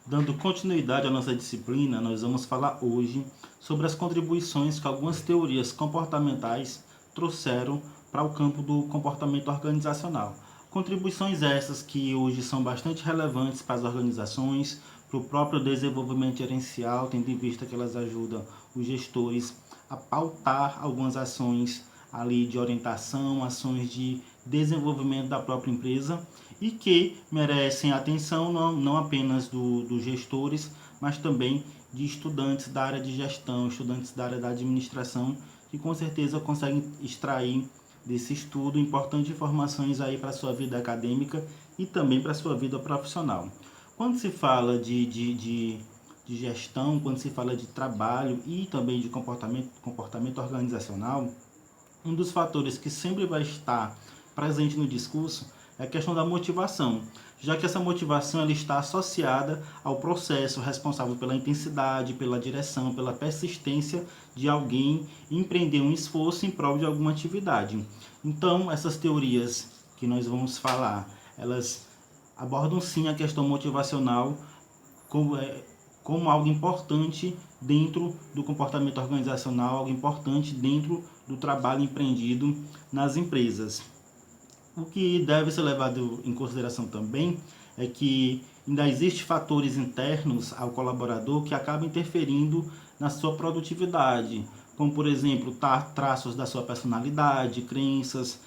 Dando continuidade à nossa disciplina, nós vamos falar hoje sobre as contribuições que algumas teorias comportamentais trouxeram para o campo do comportamento organizacional. Contribuições essas que hoje são bastante relevantes para as organizações, para o próprio desenvolvimento gerencial, tendo em vista que elas ajudam os gestores a pautar algumas ações ali de orientação, ações de desenvolvimento da própria empresa e que merecem atenção não apenas dos gestores, mas também de estudantes da área de gestão, estudantes da área da administração, que com certeza conseguem extrair desse estudo importantes informações aí para a sua vida acadêmica e também para a sua vida profissional. Quando se fala de gestão, quando se fala de trabalho e também de comportamento organizacional, um dos fatores que sempre vai estar presente no discurso é a questão da motivação, já que essa motivação ela está associada ao processo responsável pela intensidade, pela direção, pela persistência de alguém empreender um esforço em prol de alguma atividade. Então, essas teorias que nós vamos falar, elas abordam sim a questão motivacional como algo importante dentro do comportamento organizacional, algo importante dentro do trabalho empreendido nas empresas. O que deve ser levado em consideração também é que ainda existem fatores internos ao colaborador que acabam interferindo na sua produtividade, como por exemplo traços da sua personalidade, crenças,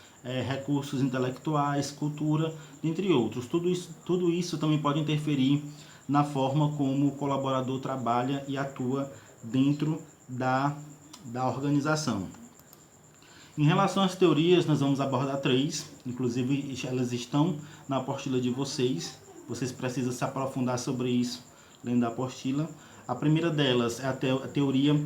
recursos intelectuais, cultura, entre outros. Tudo isso também pode interferir na forma como o colaborador trabalha e atua dentro da organização. Em relação às teorias, nós vamos abordar 3, inclusive elas estão na apostila de vocês. Vocês precisam se aprofundar sobre isso lendo a apostila. A primeira delas é a teoria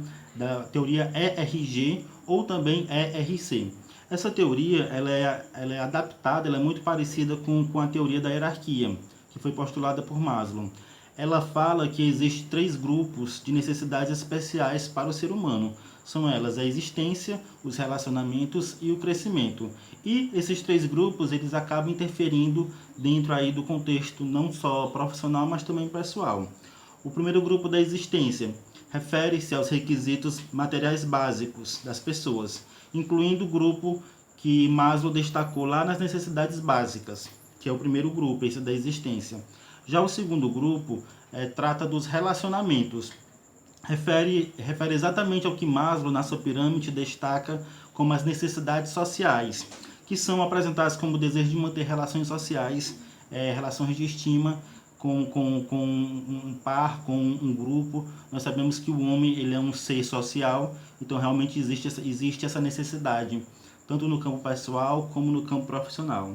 ERG ou também ERC. Essa teoria ela é adaptada, ela é muito parecida com a teoria da hierarquia, que foi postulada por Maslow. Ela fala que existem 3 grupos de necessidades especiais para o ser humano. São elas a existência, os relacionamentos e o crescimento. E esses 3 grupos eles acabam interferindo dentro aí do contexto não só profissional, mas também pessoal. O primeiro grupo da existência refere-se aos requisitos materiais básicos das pessoas, incluindo o grupo que Maslow destacou lá nas necessidades básicas, que é o primeiro grupo, esse da existência. Já o segundo grupo trata dos relacionamentos. Refere exatamente ao que Maslow, na sua pirâmide, destaca como as necessidades sociais, que são apresentadas como o desejo de manter relações sociais, relações de estima com um par, com um grupo. Nós sabemos que o homem ele é um ser social, então realmente existe essa necessidade, tanto no campo pessoal como no campo profissional.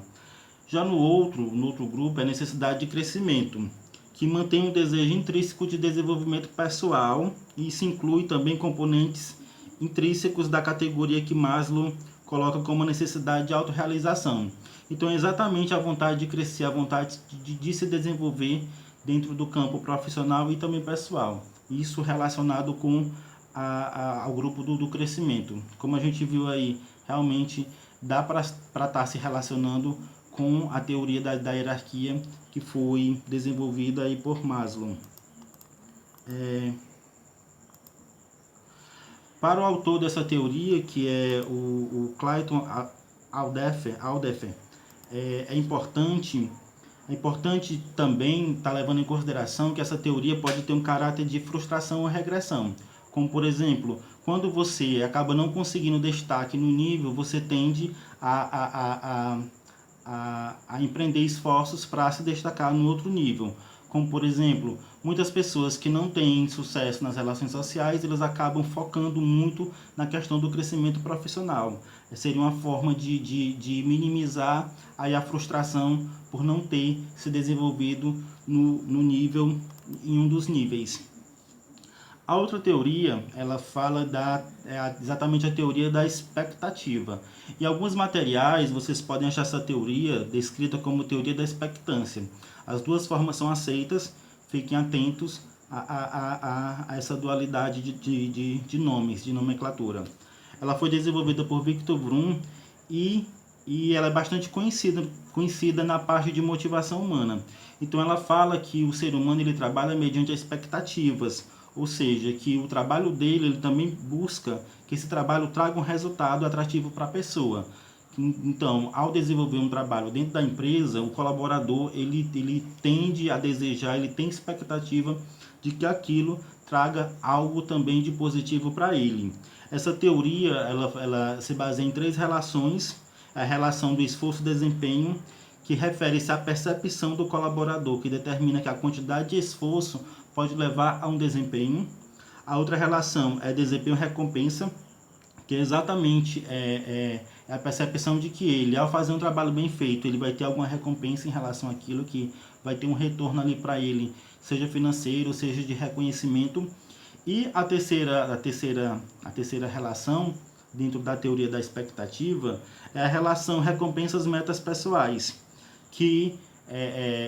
Já no outro grupo é a necessidade de crescimento, que mantém um desejo intrínseco de desenvolvimento pessoal e isso inclui também componentes intrínsecos da categoria que Maslow coloca como a necessidade de autorrealização. Então é exatamente a vontade de crescer, a vontade de se desenvolver dentro do campo profissional e também pessoal. Isso relacionado com ao grupo do crescimento. Como a gente viu aí, realmente dá para estar se relacionando com a teoria da hierarquia que foi desenvolvida aí por Maslow. Para o autor dessa teoria, que é o Clayton Alderfer, é importante também estar levando em consideração que essa teoria pode ter um caráter de frustração ou regressão. Como, por exemplo, quando você acaba não conseguindo destaque no nível, você tende a empreender esforços para se destacar no outro nível. Como, por exemplo, muitas pessoas que não têm sucesso nas relações sociais, elas acabam focando muito na questão do crescimento profissional. Seria uma forma de minimizar aí a frustração por não ter se desenvolvido no nível, em um dos níveis. A outra teoria, ela fala exatamente a teoria da expectativa. Em alguns materiais, vocês podem achar essa teoria descrita como teoria da expectância. As duas formas são aceitas, fiquem atentos a essa dualidade de nomes, de nomenclatura. Ela foi desenvolvida por Victor Vroom e ela é bastante conhecida na parte de motivação humana. Então ela fala que o ser humano ele trabalha mediante expectativas, ou seja, que o trabalho dele ele também busca que esse trabalho traga um resultado atrativo para a pessoa. Então, ao desenvolver um trabalho dentro da empresa, o colaborador ele tende a desejar, ele tem expectativa de que aquilo traga algo também de positivo para ele. Essa teoria ela se baseia em 3 relações: a relação do esforço e desempenho, que refere-se à percepção do colaborador, que determina que a quantidade de esforço pode levar a um desempenho. A outra relação é desempenho-recompensa, que é exatamente a percepção de que ele, ao fazer um trabalho bem feito, ele vai ter alguma recompensa em relação àquilo, que vai ter um retorno ali para ele, seja financeiro, seja de reconhecimento. E a terceira relação, dentro da teoria da expectativa, é a relação recompensas-metas pessoais, que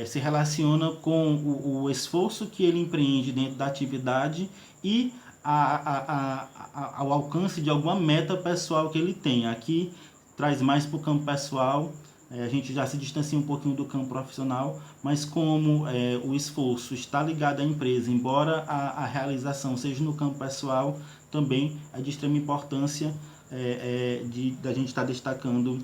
se relaciona com o esforço que ele empreende dentro da atividade e ao alcance de alguma meta pessoal que ele tem. Aqui traz mais para o campo pessoal, a gente já se distancia um pouquinho do campo profissional, mas como o esforço está ligado à empresa, embora a realização seja no campo pessoal, também é de extrema importância da gente estar destacando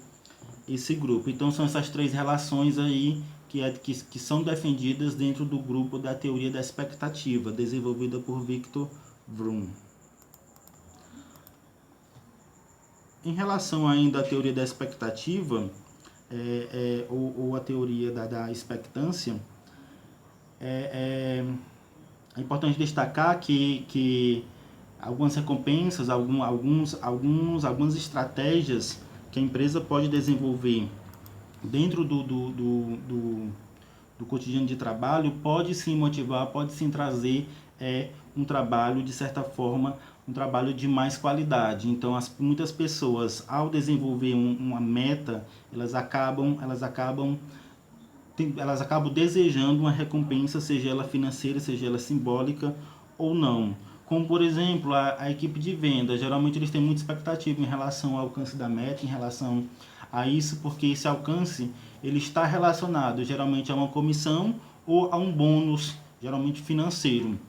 esse grupo. Então são essas 3 relações aí que são defendidas dentro do grupo da teoria da expectativa, desenvolvida por Victor Vroom. Em relação ainda à teoria da expectativa, ou a teoria da expectância, é importante destacar que algumas recompensas, algumas estratégias que a empresa pode desenvolver dentro do cotidiano de trabalho pode sim motivar, pode sim trazer um trabalho, de certa forma, um trabalho de mais qualidade. Então, muitas pessoas, ao desenvolver uma meta, elas acabam desejando uma recompensa, seja ela financeira, seja ela simbólica ou não. Como, por exemplo, a equipe de venda, geralmente eles têm muita expectativa em relação ao alcance da meta, em relação a isso, porque esse alcance ele está relacionado geralmente a uma comissão ou a um bônus, geralmente financeiro.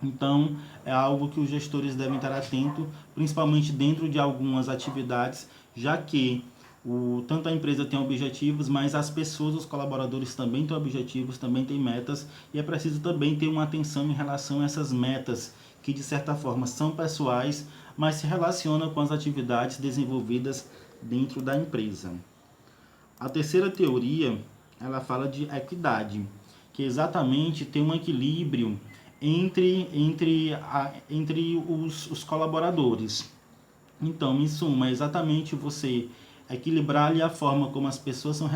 Então, é algo que os gestores devem estar atentos, principalmente dentro de algumas atividades, já que tanto a empresa tem objetivos, mas as pessoas, os colaboradores também têm objetivos, também têm metas, e é preciso também ter uma atenção em relação a essas metas, que de certa forma são pessoais, mas se relacionam com as atividades desenvolvidas dentro da empresa. A terceira teoria, ela fala de equidade, que exatamente tem um equilíbrio entre os colaboradores. Então, em suma, é exatamente você equilibrar ali a forma como as pessoas são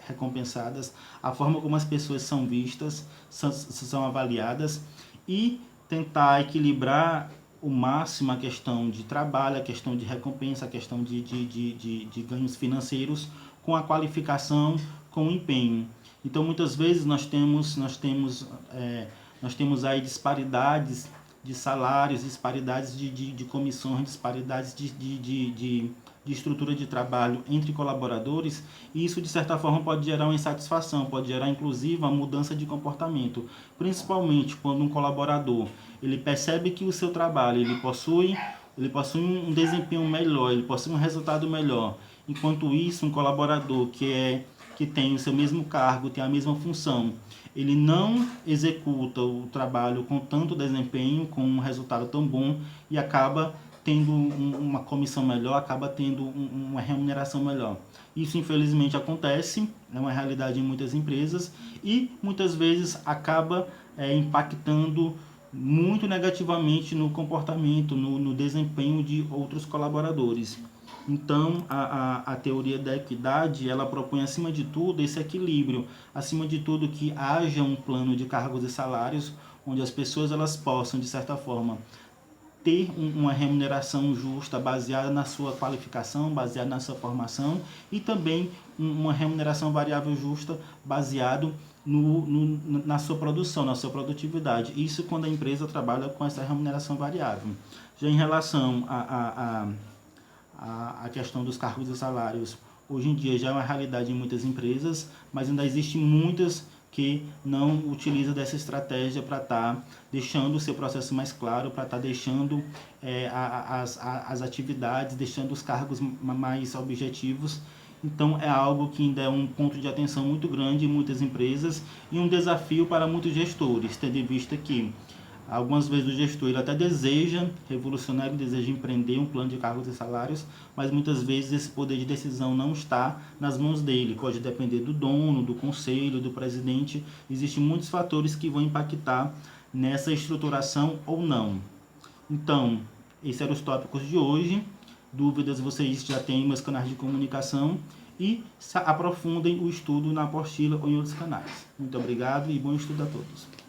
recompensadas, a forma como as pessoas são vistas, são avaliadas, e tentar equilibrar o máximo a questão de trabalho, a questão de recompensa, a questão de ganhos financeiros com a qualificação, com o empenho. Então, muitas vezes nós temos aí disparidades de salários, disparidades de comissões, disparidades de estrutura de trabalho entre colaboradores, e isso de certa forma pode gerar uma insatisfação, pode gerar inclusive uma mudança de comportamento, principalmente quando um colaborador ele percebe que o seu trabalho ele possui um desempenho melhor, ele possui um resultado melhor, enquanto isso um colaborador que tem o seu mesmo cargo, tem a mesma função, ele não executa o trabalho com tanto desempenho, com um resultado tão bom, e acaba tendo uma comissão melhor, acaba tendo uma remuneração melhor. Isso infelizmente acontece, é uma realidade em muitas empresas, e muitas vezes acaba impactando muito negativamente no comportamento, no desempenho de outros colaboradores. Então, a teoria da equidade, ela propõe, acima de tudo, esse equilíbrio. Acima de tudo, que haja um plano de cargos e salários, onde as pessoas elas possam, de certa forma, ter uma remuneração justa, baseada na sua qualificação, baseada na sua formação, e também uma remuneração variável justa, baseado na sua produção, na sua produtividade. Isso quando a empresa trabalha com essa remuneração variável. Já em relação a questão dos cargos e salários, hoje em dia já é uma realidade em muitas empresas, mas ainda existem muitas que não utiliza dessa estratégia para estar deixando o seu processo mais claro, para estar deixando as atividades, deixando os cargos mais objetivos. Então é algo que ainda é um ponto de atenção muito grande em muitas empresas e um desafio para muitos gestores, tendo em vista que algumas vezes o gestor ele até deseja revolucionar, ele deseja empreender um plano de cargos e salários, mas muitas vezes esse poder de decisão não está nas mãos dele. Pode depender do dono, do conselho, do presidente. Existem muitos fatores que vão impactar nessa estruturação ou não. Então, esses eram os tópicos de hoje. Dúvidas vocês já têm em meus canais de comunicação e aprofundem o estudo na apostila ou em outros canais. Muito obrigado e bom estudo a todos.